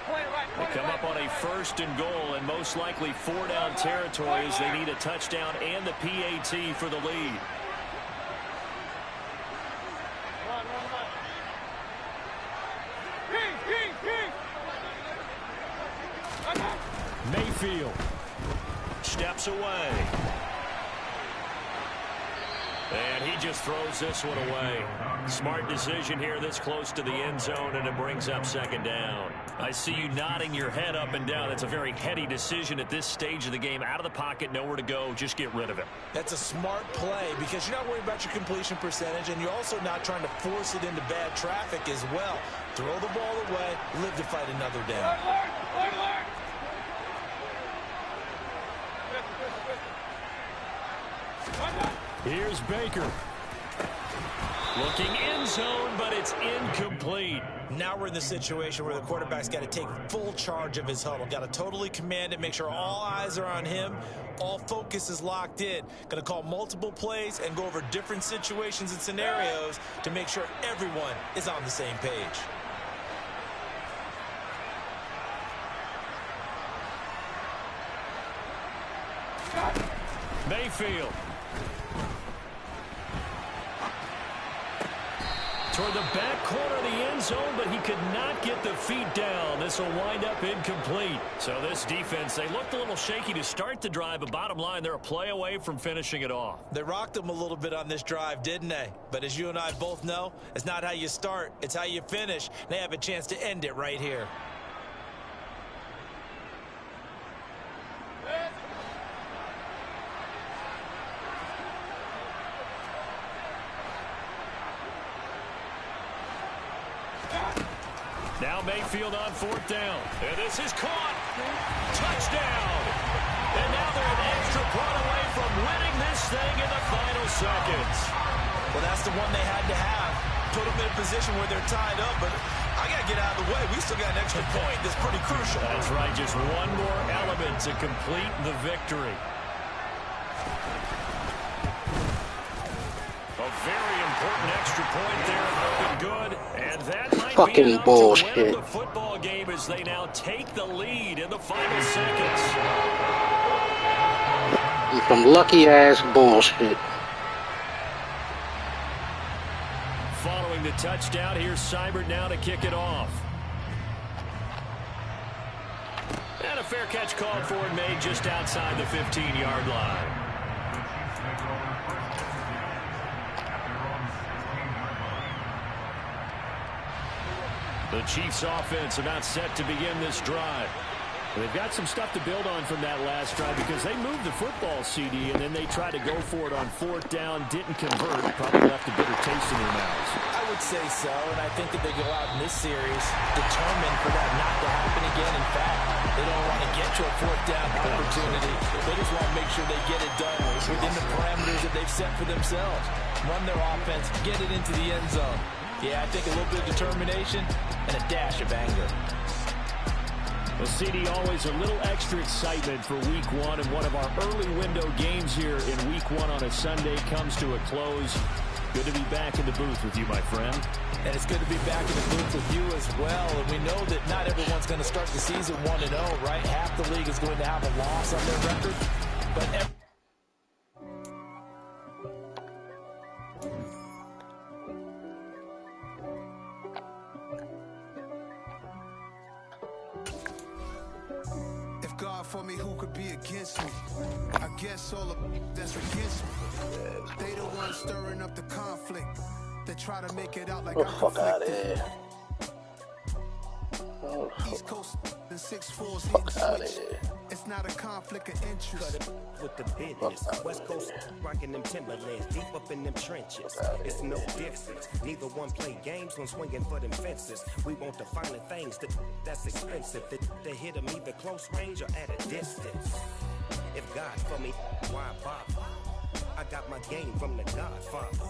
They come up on a 1st and goal, and most likely 4-down territory as they need a touchdown and the PAT for the lead. Mayfield steps away. And he just throws this one away. Smart decision here this close to the end zone, and it brings up 2nd down. I see you nodding your head up and down. That's a very heady decision at this stage of the game. Out of the pocket, nowhere to go. Just get rid of it. That's a smart play because you're not worried about your completion percentage, and you're also not trying to force it into bad traffic as well. Throw the ball away, live to fight another down. Here's Baker. Looking end zone, but it's incomplete. Now we're in the situation where the quarterback's got to take full charge of his huddle. Got to totally command it, make sure all eyes are on him. All focus is locked in. Going to call multiple plays and go over different situations and scenarios to make sure everyone is on the same page. Mayfield. Toward the back corner of the end zone, but he could not get the feet down. This will wind up incomplete. So this defense, they looked a little shaky to start the drive, but bottom line, they're a play away from finishing it off. They rocked them a little bit on this drive, didn't they? But as you and I both know, it's not how you start, it's how you finish. They have a chance to end it right here. Now Mayfield on 4th down. And this is caught. Touchdown. And now they're an extra point away from winning this thing in the final seconds. Well, that's the one they had to have. Put them in a position where they're tied up, but I got to get out of the way. We still got an extra point that's pretty crucial. That's right. Just one more element to complete the victory. A very important extra point there. Looking good. And that might fucking be enough bullshit. to win the football game as they now take the lead in the final seconds. Some lucky ass bullshit. Following the touchdown, here's Seibert now to kick it off. And a fair catch called for and made just outside the 15-yard line. The Chiefs offense about set to begin this drive. They've got some stuff to build on from that last drive because they moved the football, CD, and then they tried to go for it on 4th down, didn't convert, probably left a bitter taste in their mouths. I would say so, and I think that they go out in this series determined for that not to happen again. In fact, they don't want to get to a 4th down opportunity. They just want to make sure they get it done within the parameters that they've set for themselves. Run their offense, get it into the end zone. Yeah, I think a little bit of determination and a dash of anger. Well, CD, always a little extra excitement for Week 1, and one of our early window games here in Week 1 on a Sunday comes to a close. Good to be back in the booth with you, my friend. And it's good to be back in the booth with you as well. And we know that not everyone's going to start the season 1-0, right? Half the league is going to have a loss on their record. But God for me, who could be against me? I guess all of that's against me. They the ones stirring up the conflict. They try to make it out like I'm conflicted. East Coast and 6'4's hitting switch. It's not a conflict of interest. With the business, West Coast rocking them Timberlands, deep up in them trenches. It's no difference. Neither one play games when swinging for them fences. We want the finer things that's expensive. They hit them either close range or at a distance. If God for me, why bother? I got my game from the Godfather.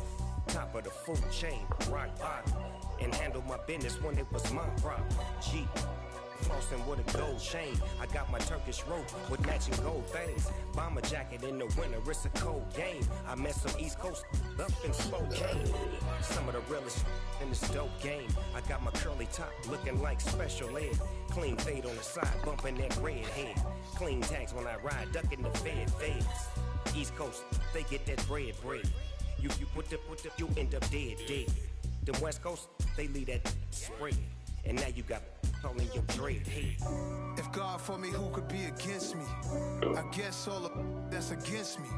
Top of the food chain, rock bottom. And handle my business when it was my problem. G. flossing with a gold chain. I got my Turkish rope with matching gold things. Bomber jacket in the winter, it's a cold game. I met some East Coast up in Spokane. Some of the realest in this dope game. I got my curly top looking like special ed. Clean fade on the side, bumping that red head. Clean tags when I ride, ducking the feds. East Coast, they get that bread. You put the, you end up dead. Them West Coast, they leave that spread. And now you got all in your dread head. If God for me, who could be against me? I guess all of that's against me.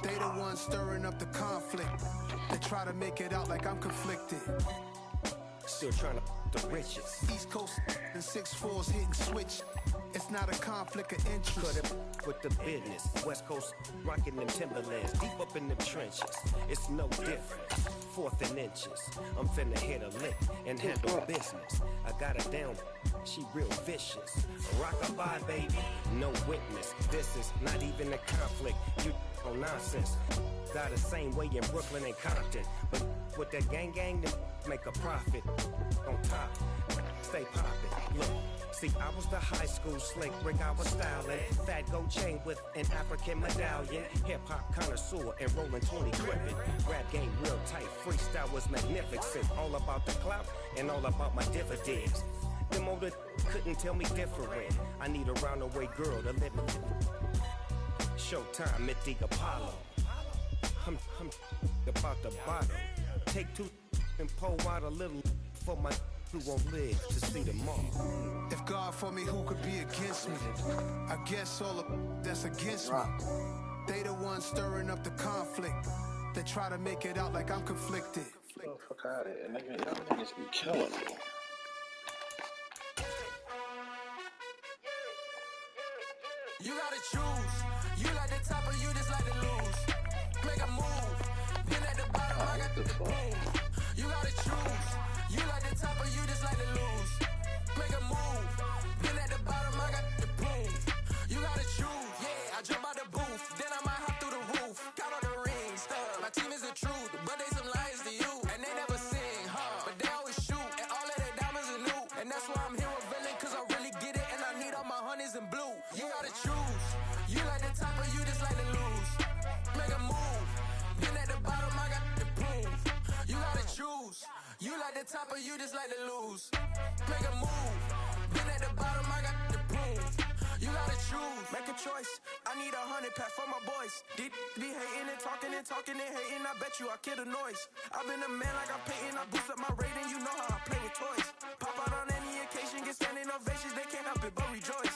They the ones stirring up the conflict. They try to make it out like I'm conflicted. Still trying to the riches. East Coast and 6'4s hitting switch. It's not a conflict of interest. Cut it with the business. West Coast rocking them Timberlands, deep up in the trenches. It's no different. 4th and inches. I'm finna hit a lick and handle business. I got her down. She real vicious. Rockabye, baby. No witness. This is not even a conflict. You on nonsense. Got the same way in Brooklyn and Compton. But with that gang, they make a profit. On top, stay poppin'. Look. See, I was the high school slick Rick, I was styling. Fat gold chain with an African medallion. Hip-hop connoisseur and rolling 20 gripping. Rap game real tight, freestyle was magnificent. All about the clout and all about my dividends. Them older couldn't tell me different. I need a roundaway girl to live in. Showtime at the Apollo. I'm about the bottle. Take 2 and pour out a little for my who won't live to see tomorrow. If God for me, who could be against me? I guess all of that's against me. They the ones stirring up the conflict. They try to make it out like I'm conflicted. Oh, fuck out of here, nigga. Y'all niggas be killing me. You gotta choose. You like the top or you just like to lose. Make a move. Then at the bottom, I got the boom. You gotta choose. You like the top or you just like to lose. Make a move. Then at the bottom, I got the boom. You gotta choose. Yeah, I jump out the booth. Then I might hop through the roof. Count all the rings. My team is the truth, but they some liars to you. And they never sing, but they always shoot. And all of their diamonds are new. And that's why I'm here revealing, cause I really get it. And I need all my honeys in blue. You gotta choose. You like the top or you just like to lose. Make a move. Then at the bottom, I got the boom. You gotta choose. You like the top or you just like to lose. Make a move. Then at the bottom, I got the boom. You gotta choose. Make a choice. I need 100 pack for my boys. Be hating and talking and hating. I bet you I kill the noise. I've been a man like I'm Peyton. I boost up my rating. You know how I play with toys. Pop out on any occasion, get standing ovations. They can't help it but rejoice.